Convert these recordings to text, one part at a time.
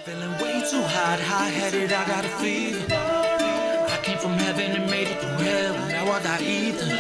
Feeling way too hot, high-headed, I got a fever. I came from heaven and made it through hell, now I got ether.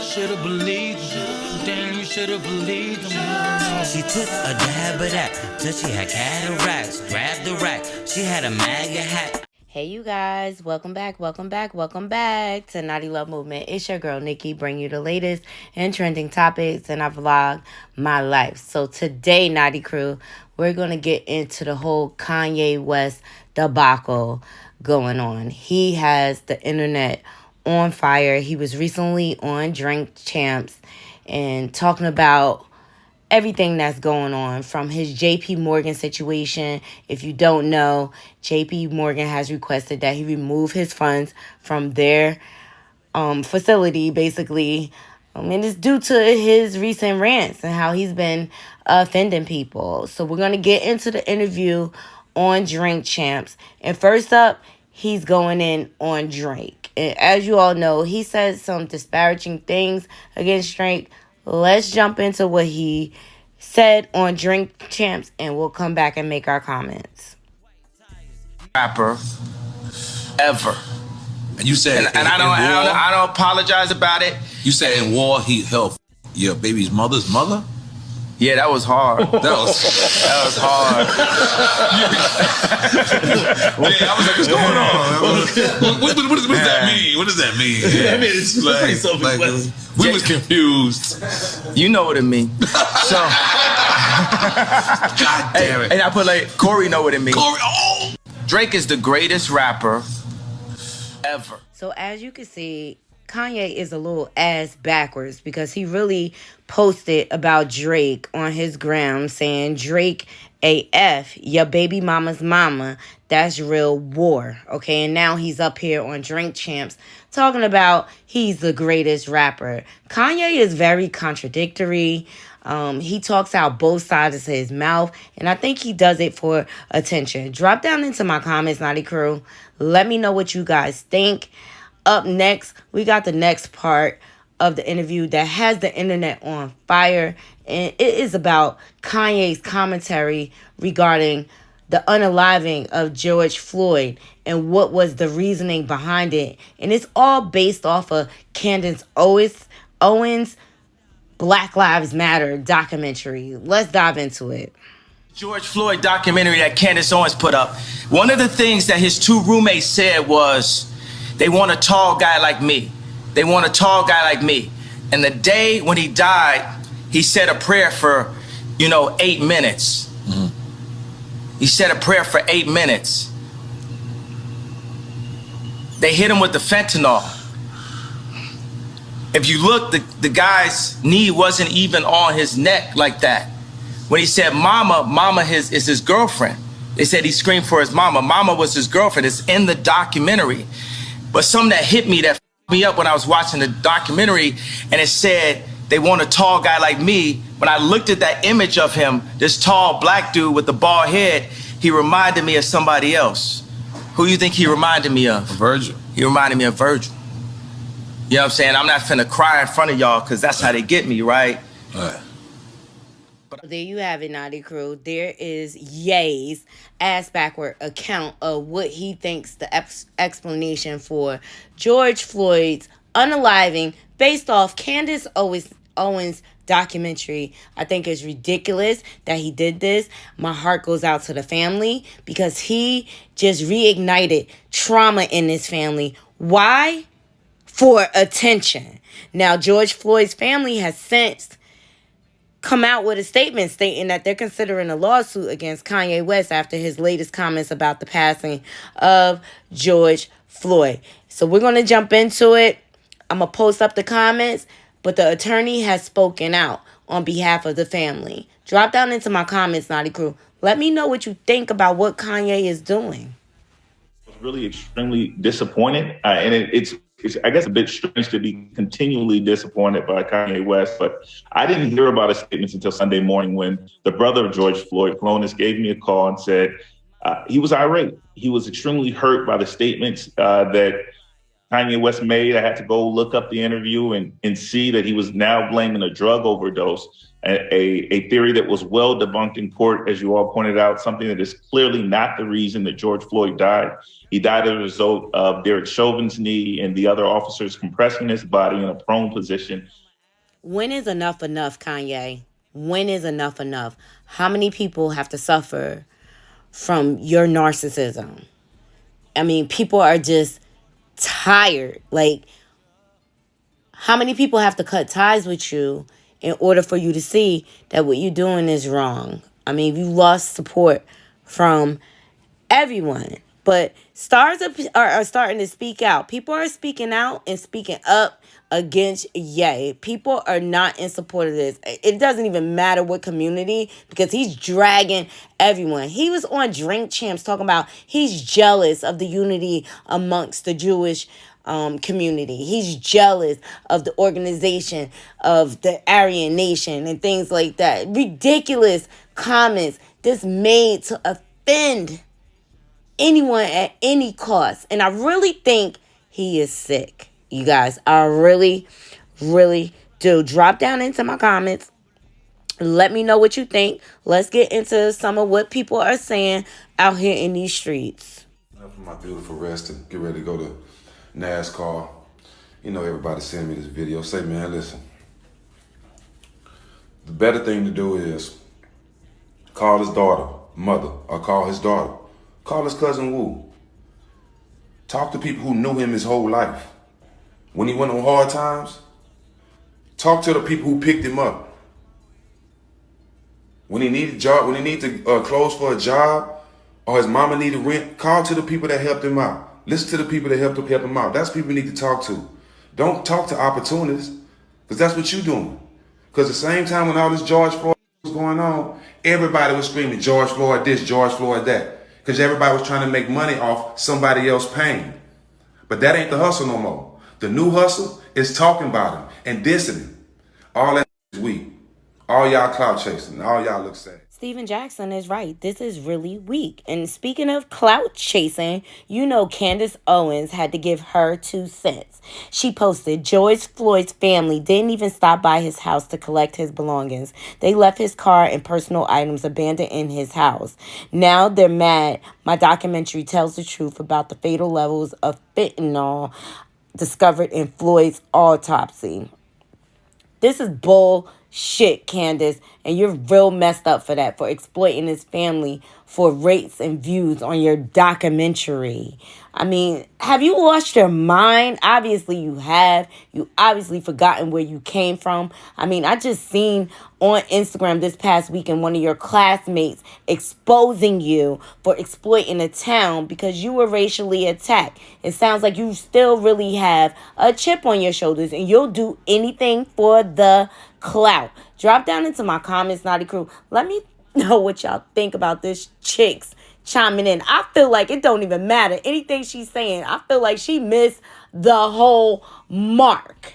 Should've believed them, damn, you should've believed them. She took a dab of that till she had cataracts. Grabbed the rack, she had a MAGA hat. Hey you guys, welcome back to Naughty Love Movement. It's your girl Nikki, bringing you the latest and trending topics, and I vlog my life. So today, Naughty Crew, we're going to get into the whole Kanye West debacle going on. He has the internet on fire. He was recently on Drink Champs and talking about everything that's going on, from his JP Morgan situation. If you don't know, JP Morgan has requested that he remove his funds from their facility, basically. And it's due to his recent rants and how he's been offending people. So we're going to get into the interview on Drink Champs. And first up, he's going in on Drake. And as you all know, he said some disparaging things against Drake. Let's jump into what he said on Drink Champs, and we'll come back and make our comments. Rapper ever. And you said, and I don't apologize about it. You said in war he helped your baby's mother's mother? Yeah, that was hard. That was hard. Yeah, I was like, what's going on? What does that mean? What does that mean? Yeah. I mean, it's like we was confused. You know what it means. So, God damn it. And I put like, Corey know what it means. Corey, oh! Drake is the greatest rapper ever. So as you can see, Kanye is a little ass backwards, because he really posted about Drake on his gram saying, Drake AF, your baby mama's mama, that's real war. Okay, and now he's up here on Drink Champs talking about he's the greatest rapper. Kanye is very contradictory. He talks out both sides of his mouth, and I think he does it for attention. Drop down into my comments, Naughty Crew. Let me know what you guys think. Up next, we got the next part of the interview that has the internet on fire, and it is about Kanye's commentary regarding the unaliving of George Floyd and what was the reasoning behind it. And it's all based off of Candace Owens' Black Lives Matter documentary. Let's dive into it. George Floyd documentary that Candace Owens put up. One of the things that his two roommates said was, they want a tall guy like me. They want a tall guy like me. And the day when he died, he said a prayer for, 8 minutes. Mm-hmm. He said a prayer for 8 minutes. They hit him with the fentanyl. If you look, the guy's knee wasn't even on his neck like that. When he said mama is his girlfriend. They said he screamed for his mama. Mama was his girlfriend. It's in the documentary. But something that hit me, that f***ed me up when I was watching the documentary, and it said, they want a tall guy like me. When I looked at that image of him, this tall black dude with the bald head, he reminded me of somebody else. Who you think he reminded me of? Virgil. He reminded me of Virgil. You know what I'm saying? I'm not finna cry in front of y'all, because that's how they get me, right? There you have it, Naughty Crew. There is Ye's ass backward account of what he thinks the explanation for George Floyd's unaliving based off Candace Owens' documentary. I think it's ridiculous that he did this. My heart goes out to the family, because he just reignited trauma in his family. Why? For attention. Now, George Floyd's family has since come out with a statement stating that they're considering a lawsuit against Kanye West after his latest comments about the passing of George Floyd. So we're going to jump into it. I'm going to post up the comments, but the attorney has spoken out on behalf of the family. Drop down into my comments, Naughty Crew. Let me know what you think about what Kanye is doing. I was really extremely disappointed, and it's I guess a bit strange to be continually disappointed by Kanye West, but I didn't hear about his statements until Sunday morning, when the brother of George Floyd, Clonis, gave me a call and said he was irate. He was extremely hurt by the statements that Kanye West made. I had to go look up the interview and see that he was now blaming a drug overdose. a theory that was well debunked in court, as you all pointed out, something that is clearly not the reason that George Floyd died. He died as a result of Derek Chauvin's knee and the other officers compressing his body in a prone position. When is enough, Kanye? When is enough? How many people have to suffer from your narcissism? I mean, people are just tired. Like, how many people have to cut ties with you in order for you to see that what you're doing is wrong? I mean, you lost support from everyone. But stars are starting to speak out. People are speaking out and speaking up against Ye. People are not in support of this. It doesn't even matter what community, because he's dragging everyone. He was on Drink Champs talking about he's jealous of the unity amongst the Jewish community. He's jealous of the organization of the Aryan Nation and things like that. Ridiculous comments just made to offend anyone at any cost. And I really think he is sick. You guys, I really, really do. Drop down into my comments. Let me know what you think. Let's get into some of what people are saying out here in these streets. For my beautiful rest and get ready to go to NASCAR. You know, everybody send me this video. Say, man, listen. The better thing to do is call his daughter, mother, or call his daughter. Call his cousin Wu. Talk to people who knew him his whole life. When he went on hard times, talk to the people who picked him up. When he needed a job, when he needed clothes for a job, or his mama needed rent, call to the people that helped him out. Listen to the people that helped him out. That's people you need to talk to. Don't talk to opportunists, because that's what you're doing. Because at the same time when all this George Floyd was going on, everybody was screaming, George Floyd this, George Floyd that. Because everybody was trying to make money off somebody else's pain. But that ain't the hustle no more. The new hustle is talking about him and dissing him. All that is weak. All y'all clout chasing. All y'all look sad. Steven Jackson is right. This is really weak. And speaking of clout chasing, you know Candace Owens had to give her 2 cents. She posted, George Floyd's family didn't even stop by his house to collect his belongings. They left his car and personal items abandoned in his house. Now they're mad. My documentary tells the truth about the fatal levels of fentanyl discovered in Floyd's autopsy. This is bullshit, Candace, and you're real messed up for that, for exploiting his family for rates and views on your documentary. I mean, have you lost your mind? Obviously you have. You obviously forgotten where you came from. I mean, I just seen on Instagram this past weekend one of your classmates exposing you for exploiting a town because you were racially attacked. It sounds like you still really have a chip on your shoulders and you'll do anything for the clout. Drop down into my comments, Naughty Crew. Let me know what y'all think about this chick's chiming in. I feel like it don't even matter. Anything she's saying, I feel like she missed the whole mark.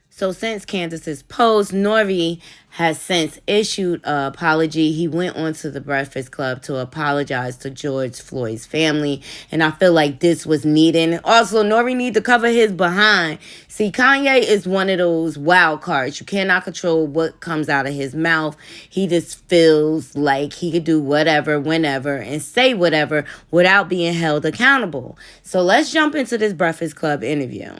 So since Candace's post, Nori has since issued an apology. He went on to the Breakfast Club to apologize to George Floyd's family. And I feel like this was needed. And also, Nori need to cover his behind. See, Kanye is one of those wild cards. You cannot control what comes out of his mouth. He just feels like he could do whatever, whenever, and say whatever without being held accountable. So let's jump into this Breakfast Club interview.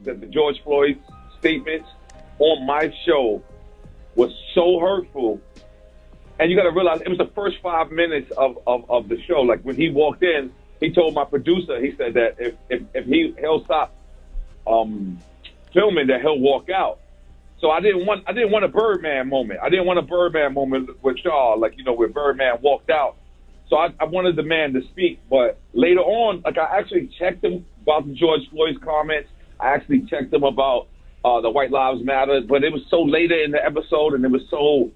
The George Floyd statements on my show was so hurtful, and you got to realize it was the first 5 minutes of the show. Like when he walked in, he told my producer, he said that if he'll stop filming, that he'll walk out. So I didn't want a Birdman moment. I didn't want a Birdman moment with y'all, like, you know, where Birdman walked out. So I wanted the man to speak, but later on, like, I actually checked him about the George Floyd's comments. I actually checked him about the White Lives Matter, but it was so later in the episode, and it was so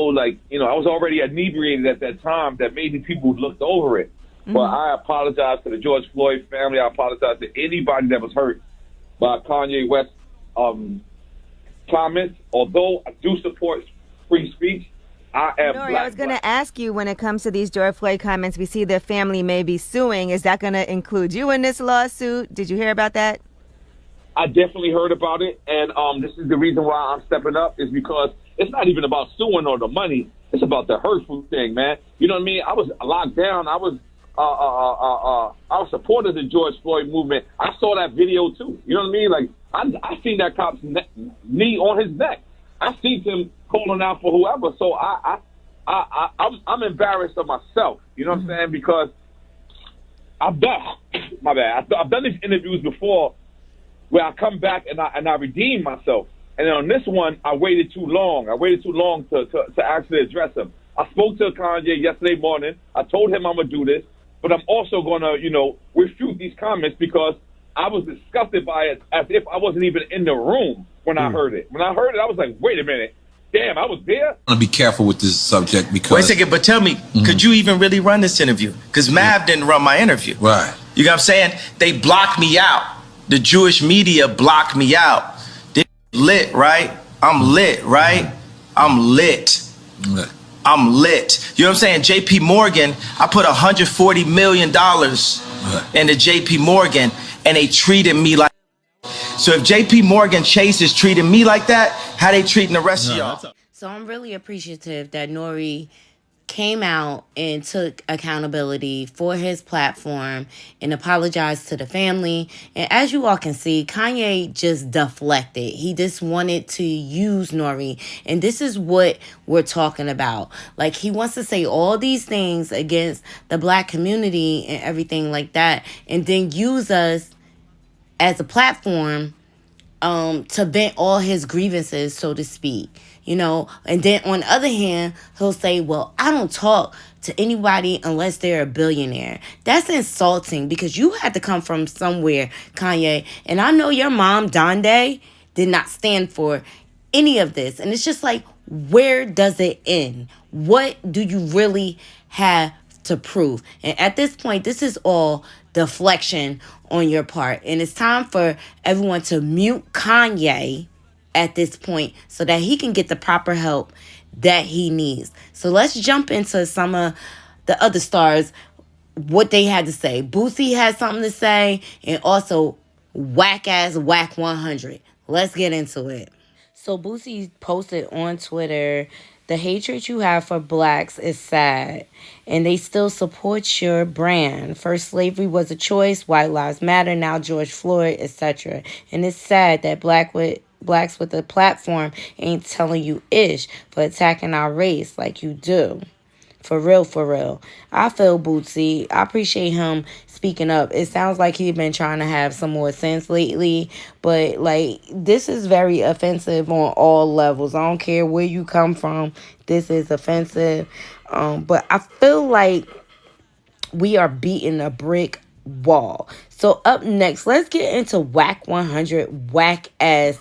like, you know, I was already inebriated at that time that maybe people looked over it. Mm-hmm. But I apologize to the George Floyd family. I apologize to anybody that was hurt by Kanye West's comments. Although I do support free speech, I am Nori, black. I was going to ask you, when it comes to these George Floyd comments, we see their family may be suing. Is that going to include you in this lawsuit? Did you hear about that? I definitely heard about it, and this is the reason why I'm stepping up, is because it's not even about suing or the money. It's about the hurtful thing, man. You know what I mean? I was locked down. I was supportive of the George Floyd movement. I saw that video too. You know what I mean? Like I seen that cop's knee on his neck. I seen him calling out for whoever. So I'm embarrassed of myself. You know what I'm saying? Because I've done these interviews before where I come back and I redeem myself. And then on this one, I waited too long. To actually address him. I spoke to Kanye yesterday morning. I told him I'm going to do this, but I'm also going to, refute these comments because I was disgusted by it as if I wasn't even in the room when I heard it. When I heard it, I was like, wait a minute. Damn, I was there. I want to be careful with this subject because... Wait a second, but tell me, could you even really run this interview? Because Mav didn't run my interview. Right. You know what I'm saying? They blocked me out. The Jewish media blocked me out. This lit, right? I'm lit, right? I'm lit. I'm lit. You know what I'm saying? JP Morgan, I put $140 million into JP Morgan, and they treated me like... So if JP Morgan Chase is treating me like that, how they treating the rest of y'all? So I'm really appreciative that Nori came out and took accountability for his platform and apologized to the family. And as you all can see, Kanye just deflected. He just wanted to use Nori. And this is what we're talking about. Like, he wants to say all these things against the black community and everything like that, and then use us as a platform to vent all his grievances, so to speak, and then on the other hand, he'll say, well, I don't talk to anybody unless they're a billionaire. That's insulting because you had to come from somewhere, Kanye, and I know your mom, Donde, did not stand for any of this, and it's just like, where does it end? What do you really have to prove? And at this point, this is all deflection on your part, and it's time for everyone to mute Kanye at this point so that he can get the proper help that he needs. So let's jump into some of the other stars, what they had to say. Boosie had something to say, and also Whack 100. Let's get into it. So Boosie posted on Twitter, the hatred you have for blacks is sad, and they still support your brand. First, slavery was a choice, white lives matter, now George Floyd, etc. And it's sad that blacks with a platform ain't telling you ish for attacking our race like you do. For real, for real. I feel Bootsy. I appreciate him speaking up. It sounds like he's been trying to have some more sense lately. But, this is very offensive on all levels. I don't care where you come from. This is offensive. But I feel like we are beating a brick wall. So, up next, let's get into Whack 100, whack-ass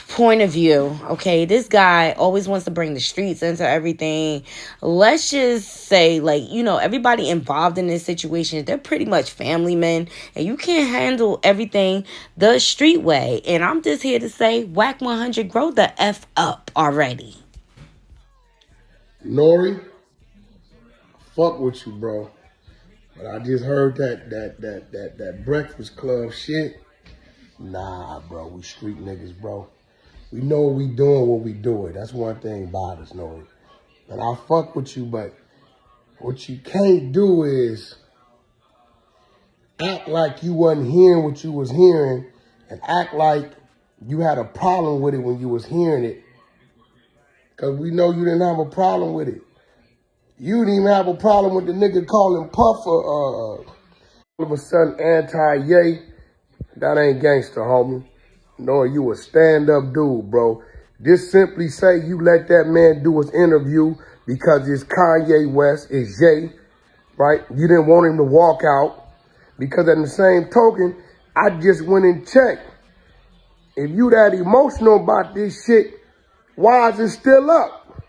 point of view. Okay, this guy always wants to bring the streets into everything. Let's just say, everybody involved in this situation, they're pretty much family men, and you can't handle everything the street way. And I'm just here to say, Whack 100, grow the F up already. Nori, fuck with you, bro. But I just heard that Breakfast Club shit. Nah, bro, we street niggas, bro. We know what we doing, what we doing. That's one thing about us, Nori. And I fuck with you, but what you can't do is act like you wasn't hearing what you was hearing and act like you had a problem with it when you was hearing it. Because we know you didn't have a problem with it. You didn't even have a problem with the nigga calling Puffer all of a sudden anti-yay. That ain't gangster, homie. No, you a stand-up dude, bro. Just simply say you let that man do his interview because it's Kanye West, it's Jay, right? You didn't want him to walk out because at the same token, I just went and checked. If you that emotional about this shit, why is it still up?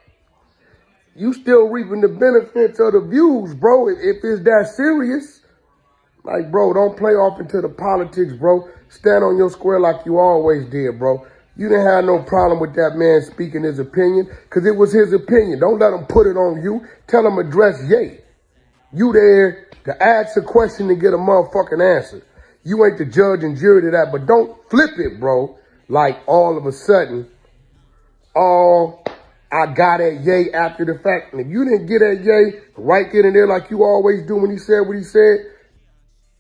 You still reaping the benefits of the views, bro, if it's that serious. Like, bro, don't play off into the politics, bro. Stand on your square like you always did, bro. You didn't have no problem with that man speaking his opinion because it was his opinion. Don't let him put it on you. Tell him address Ye. You there to ask a question and get a motherfucking answer. You ain't the judge and jury to that, but don't flip it, bro. Like all of a sudden, oh, I got at Ye after the fact. And if you didn't get at Ye right then and there like you always do when he said what he said.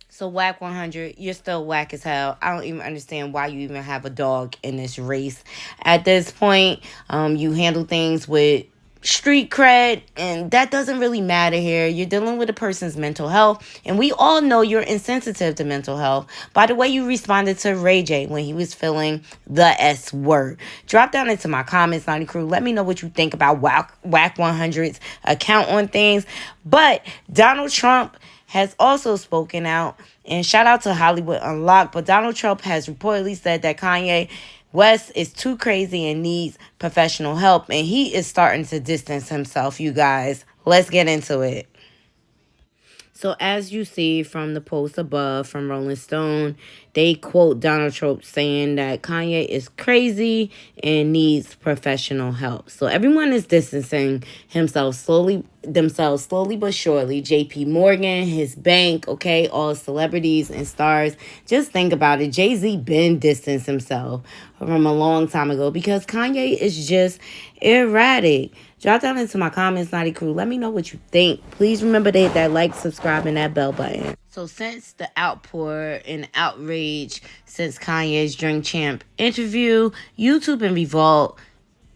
So whack 100, you're still whack as hell. I don't even understand why you even have a dog in this race. At this point, you handle things with street cred, and that doesn't really matter here. You're dealing with a person's mental health, and we all know you're insensitive to mental health by the way you responded to Ray J when he was feeling the S word. Drop down into my comments, Naughty Crew. Let me know what you think about whack 100's account on things. But Donald Trump has also spoken out, and shout out to Hollywood Unlocked, but Donald Trump has reportedly said that Kanye West is too crazy and needs professional help, and he is starting to distance himself, you guys. Let's get into it. So as you see from the post above from Rolling Stone, they quote Donald Trump saying that Kanye is crazy and needs professional help. So everyone is distancing themselves slowly but surely. JP Morgan, his bank, okay, all celebrities and stars. Just think about it. Jay-Z been distanced himself from a long time ago because Kanye is just erratic. Drop down into my comments, Naughty Crew. Let me know what you think. Please remember to hit that like, subscribe, and that bell button. So since the outpour and outrage since Kanye's Drink Champ interview, YouTube and Revolt,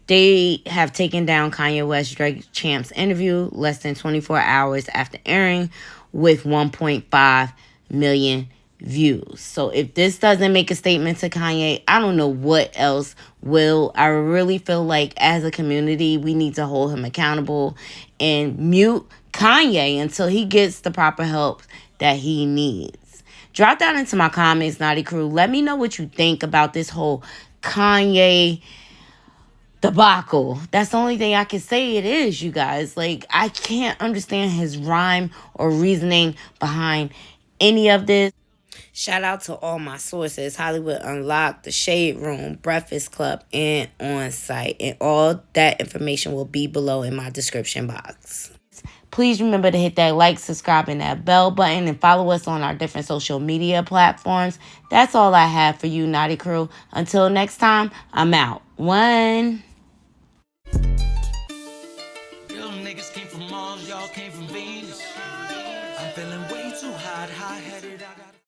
they have taken down Kanye West Drink Champ's interview less than 24 hours after airing with 1.5 million views. So if this doesn't make a statement to Kanye, I don't know what else will. I really feel like as a community, we need to hold him accountable and mute Kanye until he gets the proper help that he needs. Drop down into my comments, Naughty Crew. Let me know what you think about this whole Kanye debacle. That's the only thing I can say it is, you guys. Like, I can't understand his rhyme or reasoning behind any of this. Shout out to all my sources, Hollywood Unlocked, The Shade Room, Breakfast Club, and On Site. And all that information will be below in my description box. Please remember to hit that like, subscribe, and that bell button, and follow us on our different social media platforms. That's all I have for you, Naughty Crew. Until next time, I'm out. One. Real niggas came from Mars, y'all came from Venus. I'm feeling way too hot,